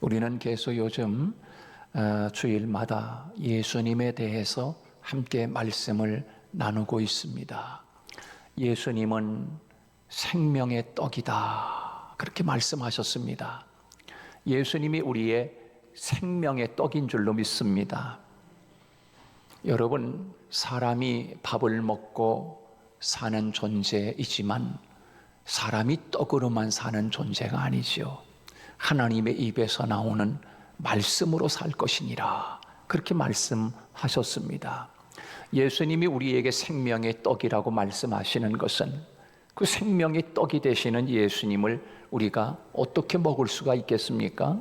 우리는 계속 요즘 주일마다 예수님에 대해서 함께 말씀을 나누고 있습니다. 예수님은 생명의 떡이다, 그렇게 말씀하셨습니다. 예수님이 우리의 생명의 떡인 줄로 믿습니다. 여러분, 사람이 밥을 먹고 사는 존재이지만 사람이 떡으로만 사는 존재가 아니죠. 하나님의 입에서 나오는 말씀으로 살 것이니라, 그렇게 말씀하셨습니다. 예수님이 우리에게 생명의 떡이라고 말씀하시는 것은 그 생명의 떡이 되시는 예수님을 우리가 어떻게 먹을 수가 있겠습니까?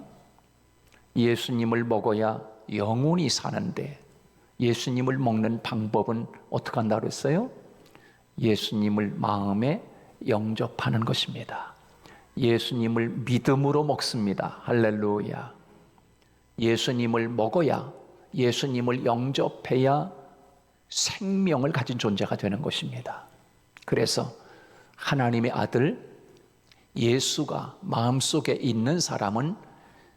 예수님을 먹어야 영원히 사는데, 예수님을 먹는 방법은 어떻게 한다고 그랬어요? 예수님을 마음에 영접하는 것입니다. 예수님을 믿음으로 먹습니다. 할렐루야. 예수님을 먹어야, 예수님을 영접해야 생명을 가진 존재가 되는 것입니다. 그래서 하나님의 아들 예수가 마음속에 있는 사람은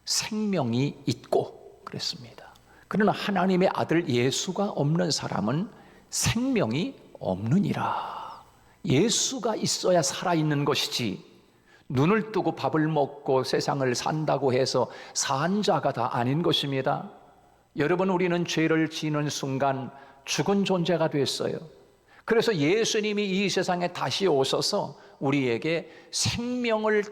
생명이 있고 그랬습니다. 그러나 하나님의 아들 예수가 없는 사람은 생명이 없느니라. 예수가 있어야 살아있는 것이지, 눈을 뜨고 밥을 먹고 세상을 산다고 해서 산 자가 다 아닌 것입니다. 여러분, 우리는 죄를 지는 순간 죽은 존재가 됐어요. 그래서 예수님이 이 세상에 다시 오셔서 우리에게 생명을,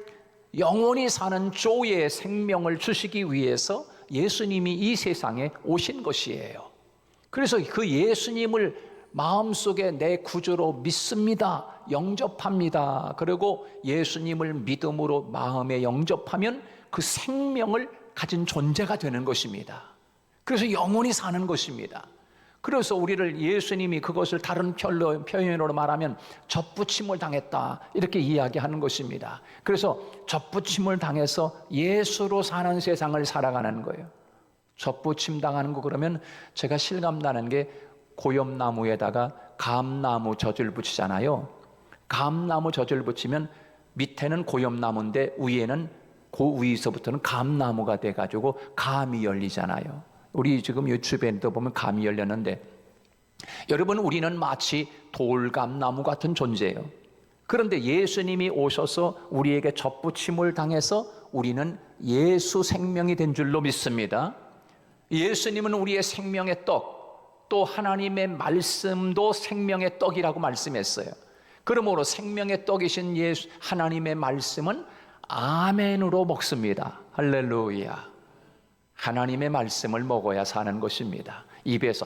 영원히 사는 조의 생명을 주시기 위해서 예수님이 이 세상에 오신 것이에요. 그래서 그 예수님을 마음속에 내 구주로 믿습니다, 영접합니다. 그리고 예수님을 믿음으로 마음에 영접하면 그 생명을 가진 존재가 되는 것입니다. 그래서 영원히 사는 것입니다. 그래서 우리를 예수님이 그것을 다른 표현으로 말하면 접붙임을 당했다, 이렇게 이야기하는 것입니다. 그래서 접붙임을 당해서 예수로 사는 세상을 살아가는 거예요. 접붙임 당하는 거, 그러면 제가 실감나는 게 고엽나무에다가 감나무 젖을 붙이잖아요. 감나무 젖을 붙이면 밑에는 고엽나무인데 위에는 그 위에서부터는 감나무가 돼가지고 감이 열리잖아요. 우리 지금 유튜브에도 보면 감이 열렸는데, 여러분, 우리는 마치 돌감나무 같은 존재예요. 그런데 예수님이 오셔서 우리에게 접붙임을 당해서 우리는 예수 생명이 된 줄로 믿습니다. 예수님은 우리의 생명의 떡, 또 하나님의 말씀도 생명의 떡이라고 말씀했어요. 그러므로 생명의 떡이신 예수 하나님의 말씀은 아멘으로 먹습니다. 할렐루야. 하나님의 말씀을 먹어야 사는 것입니다.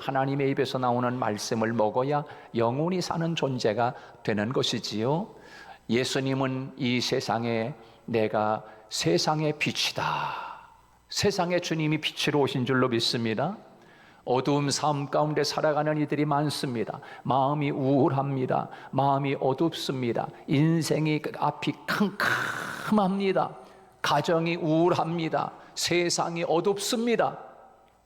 하나님의 입에서 나오는 말씀을 먹어야 영원히 사는 존재가 되는 것이지요. 예수님은 이 세상에, 내가 세상의 빛이다, 세상의 주님이 빛으로 오신 줄로 믿습니다. 어두움 삶 가운데 살아가는 이들이 많습니다. 마음이 우울합니다. 마음이 어둡습니다. 인생이 앞이 캄캄합니다. 가정이 우울합니다. 세상이 어둡습니다.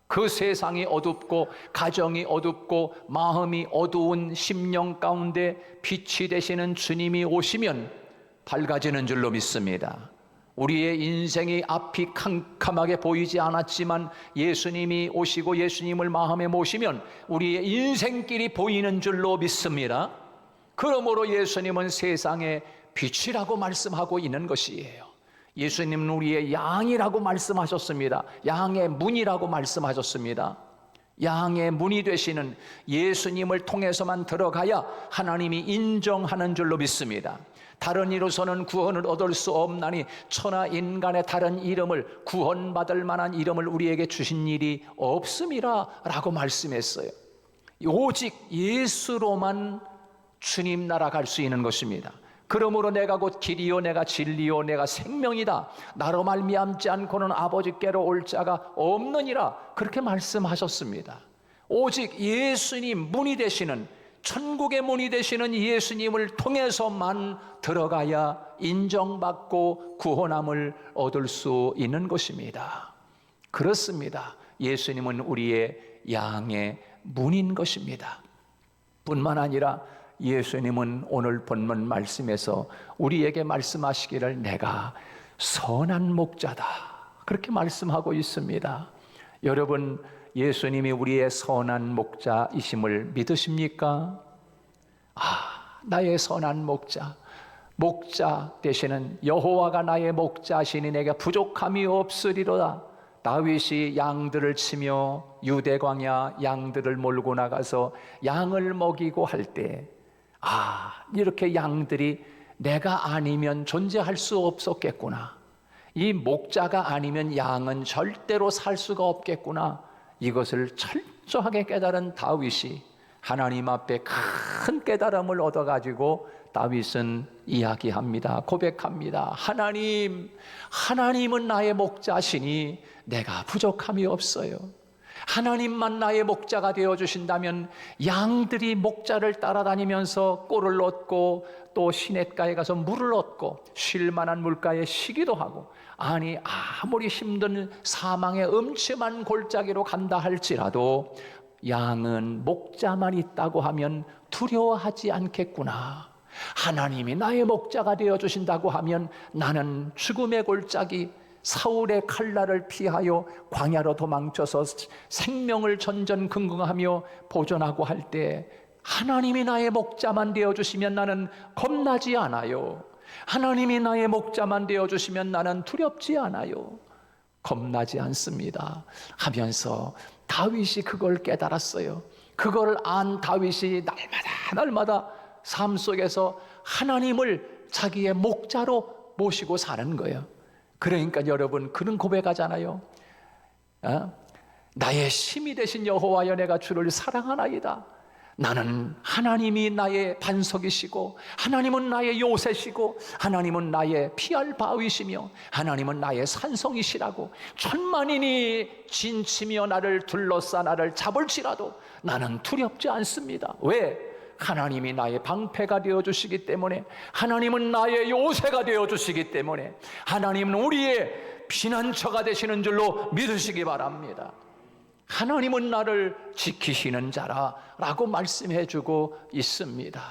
그 세상이 어둡고 가정이 어둡고 마음이 어두운 심령 가운데 빛이 되시는 주님이 오시면 밝아지는 줄로 믿습니다. 우리의 인생이 앞이 캄캄하게 보이지 않았지만 예수님이 오시고 예수님을 마음에 모시면 우리의 인생길이 보이는 줄로 믿습니다. 그러므로 예수님은 세상의 빛이라고 말씀하고 있는 것이에요. 예수님은 우리의 양이라고 말씀하셨습니다. 양의 문이라고 말씀하셨습니다. 양의 문이 되시는 예수님을 통해서만 들어가야 하나님이 인정하는 줄로 믿습니다. 다른 이로서는 구원을 얻을 수 없나니 천하 인간의 다른 이름을, 구원받을 만한 이름을 우리에게 주신 일이 없음이라 라고 말씀했어요. 오직 예수로만 주님 나라 갈 수 있는 것입니다. 그러므로 내가 곧 길이요 내가 진리요 내가 생명이다, 나로 말미암지 않고는 아버지께로 올 자가 없느니라, 그렇게 말씀하셨습니다. 오직 예수님 문이 되시는, 천국의 문이 되시는 예수님을 통해서만 들어가야 인정받고 구원함을 얻을 수 있는 것입니다. 그렇습니다. 예수님은 우리의 양의 문인 것입니다. 뿐만 아니라 예수님은 오늘 본문 말씀에서 우리에게 말씀하시기를 내가 선한 목자다, 그렇게 말씀하고 있습니다. 여러분, 예수님이 우리의 선한 목자이심을 믿으십니까? 나의 선한 목자, 목자 되시는 여호와가 나의 목자시니 내가 부족함이 없으리로다. 다윗이 양들을 치며 유대 광야 양들을 몰고 나가서 양을 먹이고 할 때, 이렇게 양들이 내가 아니면 존재할 수 없었겠구나. 이 목자가 아니면 양은 절대로 살 수가 없겠구나. 이것을 철저하게 깨달은 다윗이 하나님 앞에 큰 깨달음을 얻어가지고 다윗은 이야기합니다. 고백합니다. 하나님은 나의 목자시니 내가 부족함이 없어요. 하나님만 나의 목자가 되어주신다면 양들이 목자를 따라다니면서 꼴을 얻고 또 시냇가에 가서 물을 얻고 쉴 만한 물가에 쉬기도 하고, 아무리 힘든 사망의 음침한 골짜기로 간다 할지라도 양은 목자만 있다고 하면 두려워하지 않겠구나. 하나님이 나의 목자가 되어주신다고 하면 나는 죽음의 골짜기 사울의 칼날을 피하여 광야로 도망쳐서 생명을 전전긍긍하며 보존하고 할 때 하나님이 나의 목자만 되어주시면 나는 겁나지 않아요. 하나님이 나의 목자만 되어주시면 나는 두렵지 않아요. 겁나지 않습니다 하면서 다윗이 그걸 깨달았어요. 그걸 안 다윗이 날마다 삶 속에서 하나님을 자기의 목자로 모시고 사는 거예요. 그러니까 여러분, 그런 고백하잖아요. 나의 힘이 되신 여호와여, 내가 주를 사랑하나이다. 나는 하나님이 나의 반석이시고 하나님은 나의 요새시고 하나님은 나의 피할 바위시며 하나님은 나의 산성이시라고, 천만인이 진치며 나를 둘러싸 나를 잡을지라도 나는 두렵지 않습니다. 왜? 하나님이 나의 방패가 되어주시기 때문에, 하나님은 나의 요새가 되어주시기 때문에, 하나님은 우리의 피난처가 되시는 줄로 믿으시기 바랍니다. 하나님은 나를 지키시는 자라라고 말씀해주고 있습니다.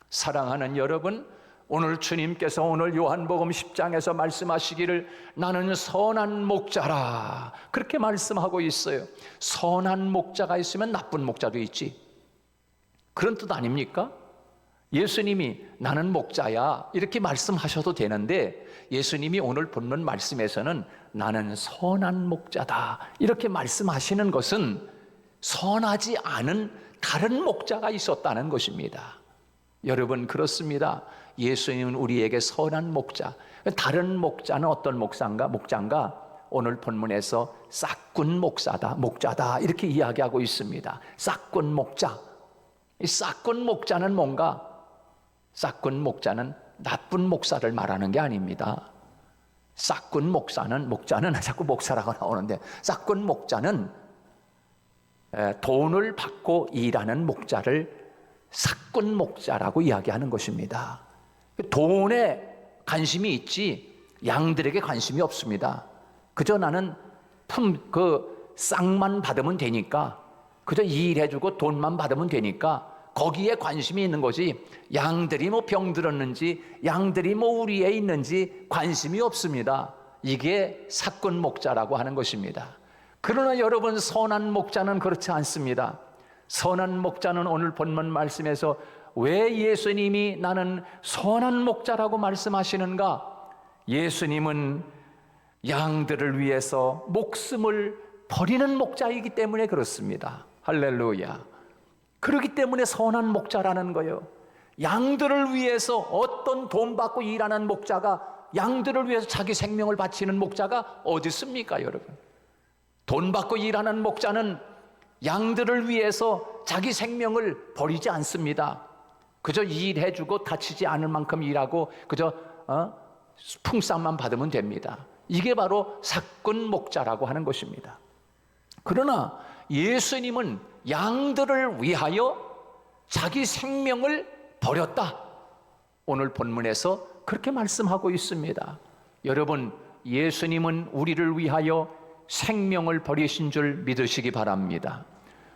사랑하는 여러분, 오늘 주님께서 오늘 요한복음 10장에서 말씀하시기를 나는 선한 목자라 그렇게 말씀하고 있어요. 선한 목자가 있으면 나쁜 목자도 있지, 그런 뜻 아닙니까? 예수님이 나는 목자야 이렇게 말씀하셔도 되는데, 예수님이 오늘 본문 말씀에서는 나는 선한 목자다 이렇게 말씀하시는 것은 선하지 않은 다른 목자가 있었다는 것입니다. 여러분, 그렇습니다. 예수님은 우리에게 선한 목자, 다른 목자는 어떤 목자인가? 오늘 본문에서 싹군 목자다 이렇게 이야기하고 있습니다. 싹군 목자. 이 싹군 목자는 뭔가? 싹군 목자는 나쁜 목사를 말하는 게 아닙니다. 싹군 목자는 자꾸 목사라고 나오는데, 싹군 목자는 돈을 받고 일하는 목자를 싹군 목자라고 이야기하는 것입니다. 돈에 관심이 있지 양들에게 관심이 없습니다. 그저 나는 쌍만 받으면 되니까, 그저 일해주고 돈만 받으면 되니까 거기에 관심이 있는 거지, 양들이 병들었는지 양들이 우리에 있는지 관심이 없습니다. 이게 삭군 목자라고 하는 것입니다. 그러나 여러분, 선한 목자는 그렇지 않습니다. 선한 목자는 오늘 본문 말씀에서 왜 예수님이 나는 선한 목자라고 말씀하시는가? 예수님은 양들을 위해서 목숨을 버리는 목자이기 때문에 그렇습니다. 할렐루야. 그렇기 때문에 선한 목자라는 거예요. 양들을 위해서 어떤 돈 받고 일하는 목자가, 양들을 위해서 자기 생명을 바치는 목자가 어디 있습니까, 여러분? 돈 받고 일하는 목자는 양들을 위해서 자기 생명을 버리지 않습니다. 그저 일해주고 다치지 않을 만큼 일하고 그저 풍상만 받으면 됩니다. 이게 바로 삭군 목자라고 하는 것입니다. 그러나 예수님은 양들을 위하여 자기 생명을 버렸다. 오늘 본문에서 그렇게 말씀하고 있습니다. 여러분, 예수님은 우리를 위하여 생명을 버리신 줄 믿으시기 바랍니다.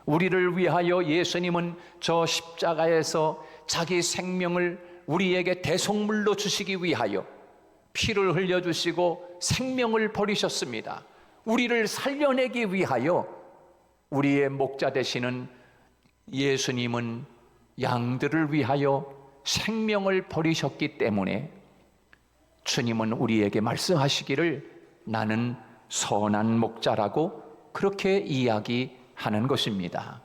우리를 위하여 예수님은 저 십자가에서 자기 생명을 우리에게 대속물로 주시기 위하여, 피를 흘려주시고 생명을 버리셨습니다. 우리를 살려내기 위하여 우리의 목자 되시는 예수님은 양들을 위하여 생명을 버리셨기 때문에 주님은 우리에게 말씀하시기를 나는 선한 목자라고 그렇게 이야기하는 것입니다.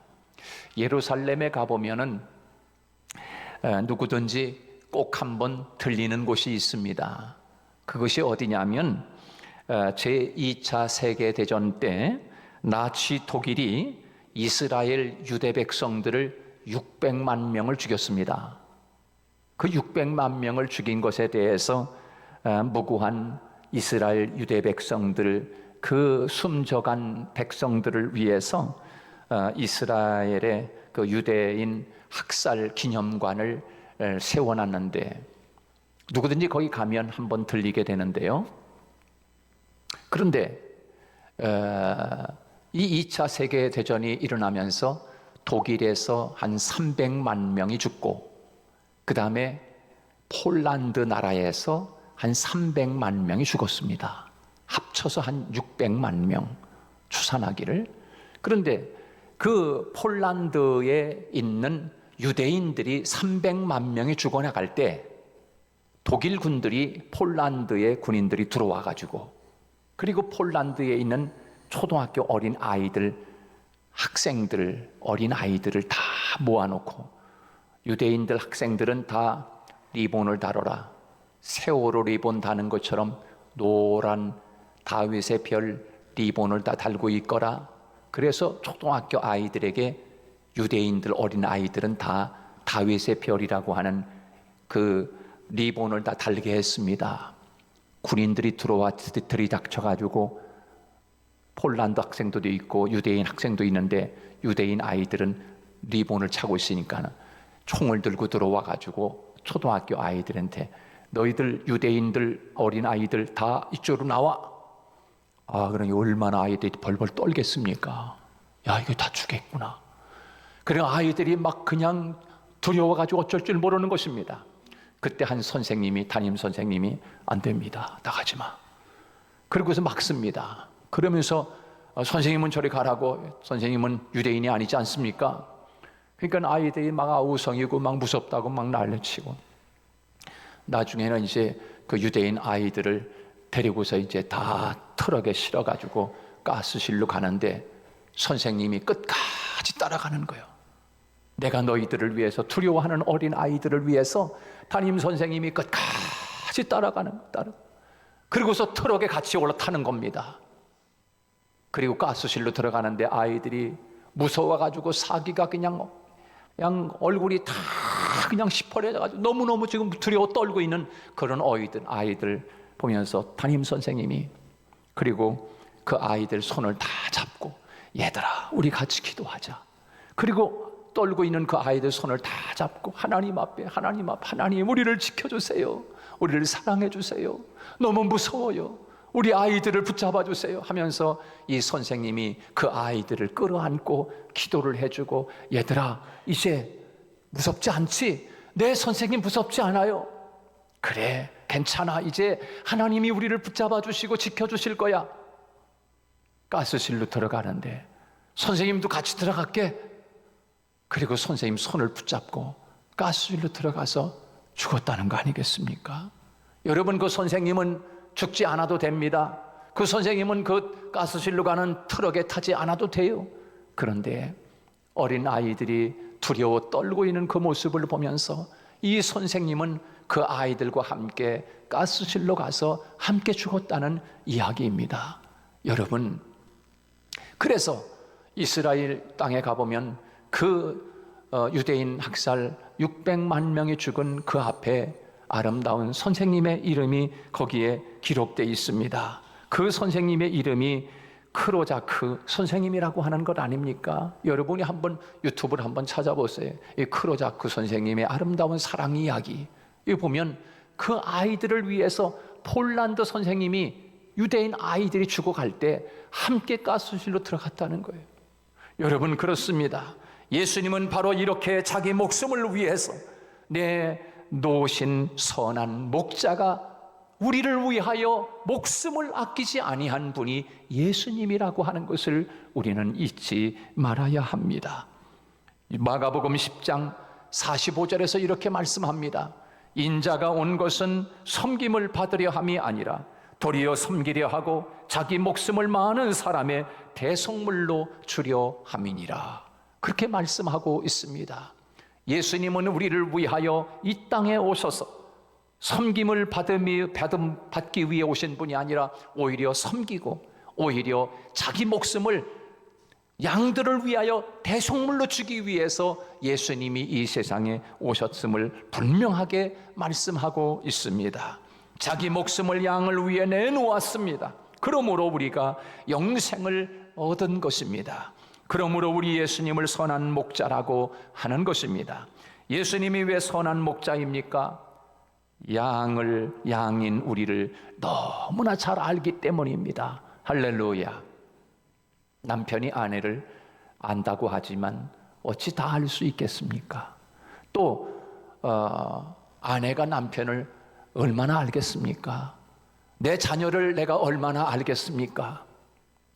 예루살렘에 가보면은 누구든지 꼭 한번 들리는 곳이 있습니다. 그것이 어디냐면 제2차 세계대전 때 나치 독일이 이스라엘 유대 백성들을 600만 명을 죽였습니다. 그 600만 명을 죽인 것에 대해서 무고한 이스라엘 유대 백성들, 그 숨져간 백성들을 위해서 이스라엘의 그 유대인 학살 기념관을 세워놨는데 누구든지 거기 가면 한번 들리게 되는데요. 그런데 이 2차 세계대전이 일어나면서 독일에서 한 300만 명이 죽고 그 다음에 폴란드 나라에서 한 300만 명이 죽었습니다. 합쳐서 한 600만 명 추산하기를. 그런데 그 폴란드에 있는 유대인들이 300만 명이 죽어나갈 때 독일 군들이 폴란드의 군인들이 들어와 가지고 그리고 폴란드에 있는 초등학교 어린 아이들, 학생들, 어린 아이들을 다 모아놓고 유대인들 학생들은 다 리본을 달아라. 세월호 리본 다는 것처럼 노란 다윗의 별 리본을 다 달고 있거라. 그래서 초등학교 아이들에게 유대인들 어린 아이들은 다 다윗의 별이라고 하는 그 리본을 다 달게 했습니다. 군인들이 들어와 들이닥쳐가지고 폴란드 학생도 있고 유대인 학생도 있는데 유대인 아이들은 리본을 차고 있으니까 총을 들고 들어와가지고 초등학교 아이들한테 너희들 유대인들 어린 아이들 다 이쪽으로 나와. 그러니 얼마나 아이들이 벌벌 떨겠습니까? 야, 이거 다 죽겠구나. 그래 아이들이 막 그냥 두려워가지고 어쩔 줄 모르는 것입니다. 그때 한 선생님이, 담임 선생님이 안 됩니다. 나가지 마. 그러고서 막습니다. 그러면서 선생님은 저리 가라고. 선생님은 유대인이 아니지 않습니까? 그러니까 아이들이 막 아우성이고 막 무섭다고 막 난리치고 나중에는 이제 그 유대인 아이들을 데리고서 이제 다 트럭에 실어가지고 가스실로 가는데 선생님이 끝까지 따라가는 거예요. 내가 너희들을 위해서 두려워하는 어린 아이들을 위해서 담임 선생님이 끝까지 따라. 그리고서 트럭에 같이 올라타는 겁니다. 그리고 가스실로 들어가는데 아이들이 무서워가지고 사기가 그냥 얼굴이 다 그냥 시퍼래져가지고 너무너무 지금 두려워 떨고 있는 그런 아이들 보면서 담임 선생님이 그리고 그 아이들 손을 다 잡고 얘들아 우리 같이 기도하자. 그리고 떨고 있는 그 아이들 손을 다 잡고 하나님 앞에 하나님 우리를 지켜주세요. 우리를 사랑해 주세요. 너무 무서워요. 우리 아이들을 붙잡아 주세요 하면서 이 선생님이 그 아이들을 끌어안고 기도를 해주고 얘들아 이제 무섭지 않지? 내 선생님 무섭지 않아요. 그래 괜찮아. 이제 하나님이 우리를 붙잡아 주시고 지켜주실 거야. 가스실로 들어가는데 선생님도 같이 들어갈게. 그리고 선생님 손을 붙잡고 가스실로 들어가서 죽었다는 거 아니겠습니까? 여러분 그 선생님은 죽지 않아도 됩니다. 그 선생님은 그 가스실로 가는 트럭에 타지 않아도 돼요. 그런데 어린 아이들이 두려워 떨고 있는 그 모습을 보면서 이 선생님은 그 아이들과 함께 가스실로 가서 함께 죽었다는 이야기입니다. 여러분, 그래서 이스라엘 땅에 가보면 그 유대인 학살 600만 명이 죽은 그 앞에 아름다운 선생님의 이름이 거기에 기록되어 있습니다. 그 선생님의 이름이 크로자크 선생님이라고 하는 것 아닙니까? 여러분이 한번 유튜브를 한번 찾아보세요. 이 크로자크 선생님의 아름다운 사랑 이야기. 이 보면 그 아이들을 위해서 폴란드 선생님이 유대인 아이들이 죽어갈 때 함께 가스실로 들어갔다는 거예요. 여러분 그렇습니다. 예수님은 바로 이렇게 자기 목숨을 위해서 내 놓으신 선한 목자가 우리를 위하여 목숨을 아끼지 아니한 분이 예수님이라고 하는 것을 우리는 잊지 말아야 합니다. 마가복음 10장 45절에서 이렇게 말씀합니다. 인자가 온 것은 섬김을 받으려 함이 아니라 도리어 섬기려 하고 자기 목숨을 많은 사람의 대속물로 주려 함이니라. 그렇게 말씀하고 있습니다. 예수님은 우리를 위하여 이 땅에 오셔서 섬김을 받기 위해 오신 분이 아니라 오히려 섬기고 오히려 자기 목숨을 양들을 위하여 대속물로 주기 위해서 예수님이 이 세상에 오셨음을 분명하게 말씀하고 있습니다. 자기 목숨을 양을 위해 내놓았습니다. 그러므로 우리가 영생을 얻은 것입니다. 그러므로 우리 예수님을 선한 목자라고 하는 것입니다. 예수님이 왜 선한 목자입니까? 양인 우리를 너무나 잘 알기 때문입니다. 할렐루야. 남편이 아내를 안다고 하지만 어찌 다 알 수 있겠습니까? 또 아내가 남편을 얼마나 알겠습니까? 내 자녀를 내가 얼마나 알겠습니까?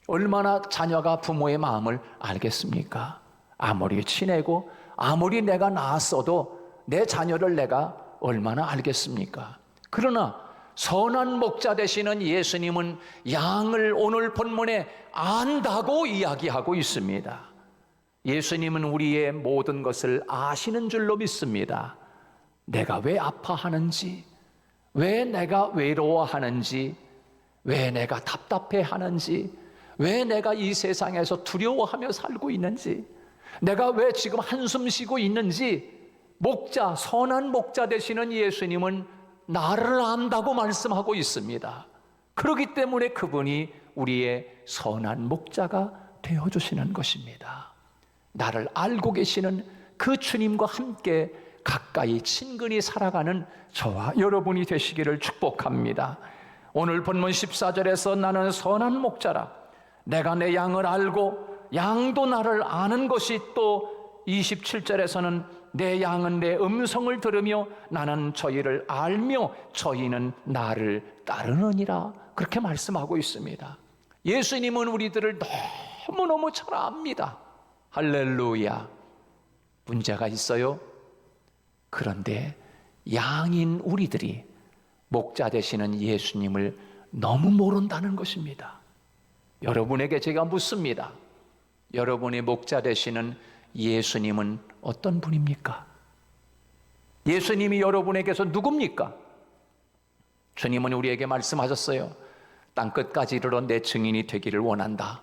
얼마나 자녀가 부모의 마음을 알겠습니까? 아무리 친하고 아무리 내가 낳았어도 내 자녀를 내가 얼마나 알겠습니까? 그러나 선한 목자 되시는 예수님은 양을 오늘 본문에 안다고 이야기하고 있습니다. 예수님은 우리의 모든 것을 아시는 줄로 믿습니다. 내가 왜 아파하는지, 왜 내가 외로워하는지, 왜 내가 답답해하는지, 왜 내가 이 세상에서 두려워하며 살고 있는지, 내가 왜 지금 한숨 쉬고 있는지, 목자, 선한 목자 되시는 예수님은 나를 안다고 말씀하고 있습니다. 그렇기 때문에 그분이 우리의 선한 목자가 되어주시는 것입니다. 나를 알고 계시는 그 주님과 함께 가까이 친근히 살아가는 저와 여러분이 되시기를 축복합니다. 오늘 본문 14절에서 나는 선한 목자라 내가 내 양을 알고 양도 나를 아는 것이, 또 27절에서는 내 양은 내 음성을 들으며 나는 저희를 알며 저희는 나를 따르느니라, 그렇게 말씀하고 있습니다. 예수님은 우리들을 너무너무 잘 압니다. 할렐루야. 문제가 있어요. 그런데 양인 우리들이 목자 되시는 예수님을 너무 모른다는 것입니다. 여러분에게 제가 묻습니다. 여러분의 목자 되시는 예수님은 어떤 분입니까? 예수님이 여러분에게서 누굽니까? 주님은 우리에게 말씀하셨어요. 땅끝까지 이르러 내 증인이 되기를 원한다.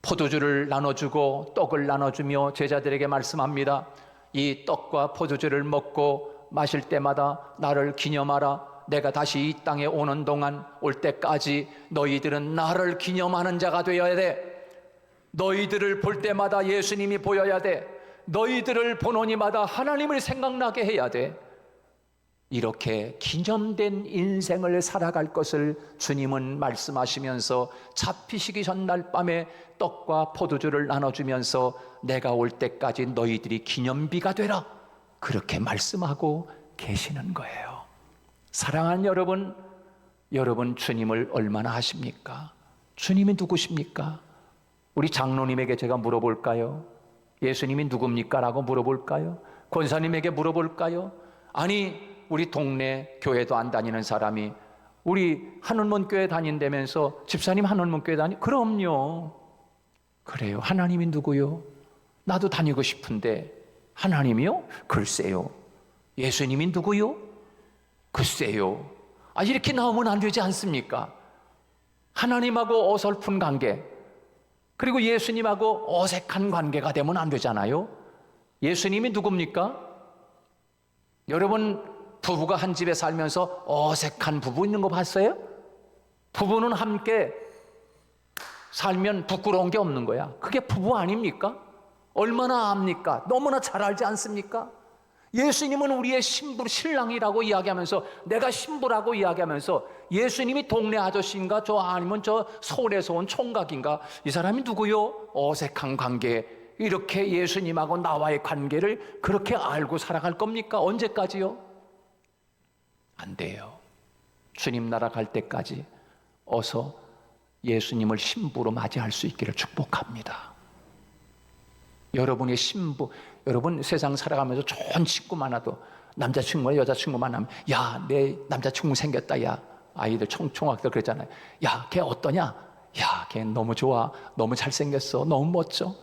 포도주를 나눠주고 떡을 나눠주며 제자들에게 말씀합니다. 이 떡과 포도주를 먹고 마실 때마다 나를 기념하라. 내가 다시 이 땅에 오는 동안 올 때까지 너희들은 나를 기념하는 자가 되어야 돼. 너희들을 볼 때마다 예수님이 보여야 돼. 너희들을 보노니마다 하나님을 생각나게 해야 돼. 이렇게 기념된 인생을 살아갈 것을 주님은 말씀하시면서 잡히시기 전날 밤에 떡과 포도주를 나눠주면서 내가 올 때까지 너희들이 기념비가 되라, 그렇게 말씀하고 계시는 거예요. 사랑하는 여러분, 여러분 주님을 얼마나 아십니까? 주님이 누구십니까? 우리 장로님에게 제가 물어볼까요? 예수님이 누굽니까? 라고 물어볼까요? 권사님에게 물어볼까요? 아니, 우리 동네 교회도 안 다니는 사람이 우리 한원문 교회 다닌다면서 집사님 한원문 교회 그럼요. 그래요. 하나님이 누구요? 나도 다니고 싶은데 하나님이요? 글쎄요. 예수님이 누구요? 글쎄요. 이렇게 나오면 안 되지 않습니까? 하나님하고 어설픈 관계, 그리고 예수님하고 어색한 관계가 되면 안 되잖아요. 예수님이 누굽니까? 여러분, 부부가 한 집에 살면서 어색한 부부 있는 거 봤어요? 부부는 함께 살면 부끄러운 게 없는 거야. 그게 부부 아닙니까? 얼마나 압니까? 너무나 잘 알지 않습니까? 예수님은 우리의 신부, 신랑이라고 이야기하면서, 내가 신부라고 이야기하면서, 예수님이 동네 아저씨인가, 아니면 저 서울에서 온 총각인가, 이 사람이 누구요? 어색한 관계, 이렇게 예수님하고 나와의 관계를 그렇게 알고 살아갈 겁니까? 언제까지요? 안 돼요. 주님 나라 갈 때까지 어서 예수님을 신부로 맞이할 수 있기를 축복합니다. 여러분의 신부, 여러분 세상 살아가면서 좋은 친구 많아도 남자친구나 여자친구 만나면 야, 내 남자친구 생겼다. 야, 아이들 총학들 그랬잖아요. 야, 걔 어떠냐? 야, 걔 너무 좋아. 너무 잘생겼어. 너무 멋져.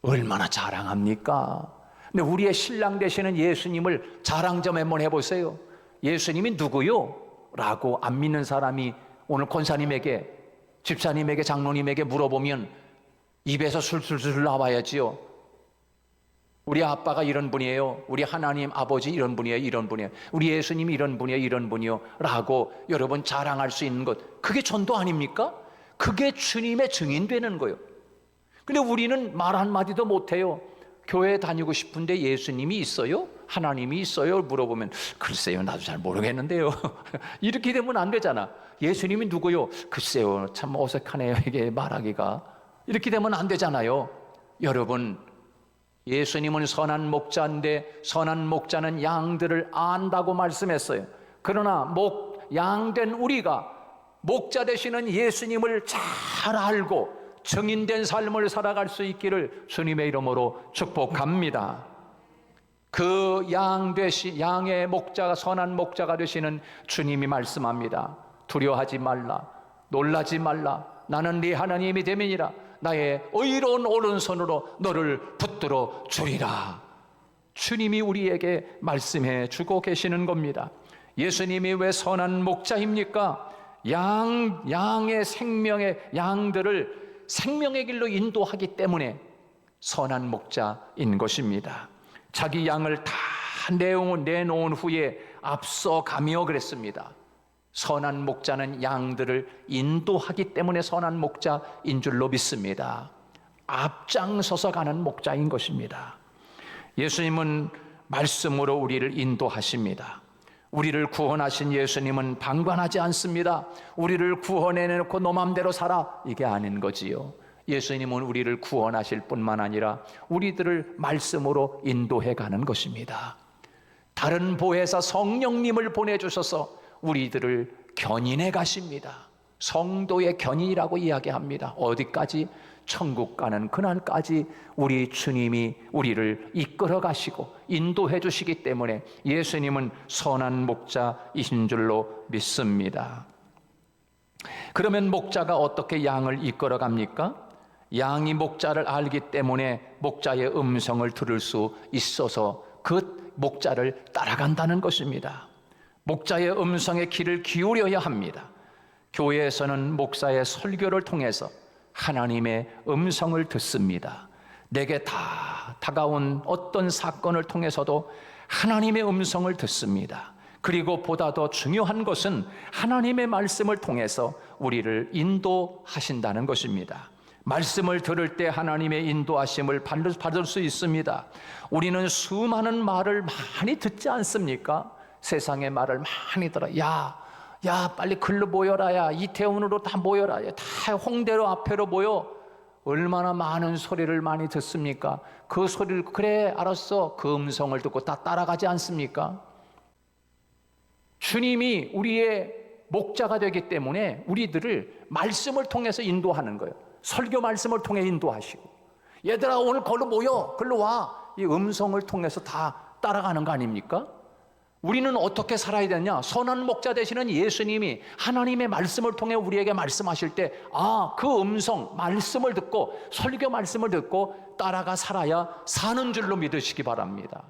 얼마나 자랑합니까? 근데 우리의 신랑 되시는 예수님을 자랑 좀 한번 해보세요. 예수님이 누구요? 라고 안 믿는 사람이 오늘 권사님에게, 집사님에게, 장로님에게 물어보면 입에서 술술술 나와야지요. 우리 아빠가 이런 분이에요. 우리 하나님 아버지 이런 분이에요. 이런 분이에요. 우리 예수님이 이런 분이에요. 이런 분이요. 라고 여러분 자랑할 수 있는 것, 그게 전도 아닙니까? 그게 주님의 증인되는 거예요. 근데 우리는 말 한마디도 못해요. 교회 다니고 싶은데 예수님이 있어요? 하나님이 있어요? 물어보면 글쎄요, 나도 잘 모르겠는데요. 이렇게 되면 안 되잖아. 예수님이 누구요? 글쎄요, 참 어색하네요, 이게 말하기가. 이렇게 되면 안 되잖아요. 여러분, 예수님은 선한 목자인데 선한 목자는 양들을 안다고 말씀했어요. 그러나 양된 우리가 목자 되시는 예수님을 잘 알고 증인된 삶을 살아갈 수 있기를 주님의 이름으로 축복합니다. 그 양의 목자가, 선한 목자가 되시는 주님이 말씀합니다. 두려워하지 말라, 놀라지 말라. 나는 네 하나님이 됨이니라. 나의 의로운 오른손으로 너를 붙들어 주리라. 주님이 우리에게 말씀해 주고 계시는 겁니다. 예수님이 왜 선한 목자입니까? 양의 생명의 양들을 생명의 길로 인도하기 때문에 선한 목자인 것입니다. 자기 양을 다 내놓은 후에 앞서가며 그랬습니다. 선한 목자는 양들을 인도하기 때문에 선한 목자인 줄로 믿습니다. 앞장서서 가는 목자인 것입니다. 예수님은 말씀으로 우리를 인도하십니다. 우리를 구원하신 예수님은 방관하지 않습니다. 우리를 구원해내놓고 너 맘대로 살아, 이게 아닌 거지요. 예수님은 우리를 구원하실 뿐만 아니라 우리들을 말씀으로 인도해 가는 것입니다. 다른 보혜사 성령님을 보내주셔서 우리들을 견인해 가십니다. 성도의 견인이라고 이야기합니다. 어디까지? 천국 가는 그날까지 우리 주님이 우리를 이끌어 가시고 인도해 주시기 때문에 예수님은 선한 목자이신 줄로 믿습니다. 그러면 목자가 어떻게 양을 이끌어 갑니까? 양이 목자를 알기 때문에 목자의 음성을 들을 수 있어서 그 목자를 따라간다는 것입니다. 목자의 음성에 귀를 기울여야 합니다. 교회에서는 목사의 설교를 통해서 하나님의 음성을 듣습니다. 내게 다 다가온 어떤 사건을 통해서도 하나님의 음성을 듣습니다. 그리고 보다 더 중요한 것은 하나님의 말씀을 통해서 우리를 인도하신다는 것입니다. 말씀을 들을 때 하나님의 인도하심을 받을 수 있습니다. 우리는 수많은 말을 많이 듣지 않습니까? 세상의 말을 많이 들어. 야, 빨리 글로 모여라. 야, 이태원으로 다 모여라. 야, 다 홍대로 앞에로 모여. 얼마나 많은 소리를 많이 듣습니까? 그 소리를, 그래, 알았어. 그 음성을 듣고 다 따라가지 않습니까? 주님이 우리의 목자가 되기 때문에 우리들을 말씀을 통해서 인도하는 거예요. 설교 말씀을 통해 인도하시고, 얘들아 오늘 걸로 모여, 걸로 와. 이 음성을 통해서 다 따라가는 거 아닙니까? 우리는 어떻게 살아야 되냐? 선한 목자 되시는 예수님이 하나님의 말씀을 통해 우리에게 말씀하실 때, 그 음성, 말씀을 듣고 설교 말씀을 듣고 따라가 살아야 사는 줄로 믿으시기 바랍니다.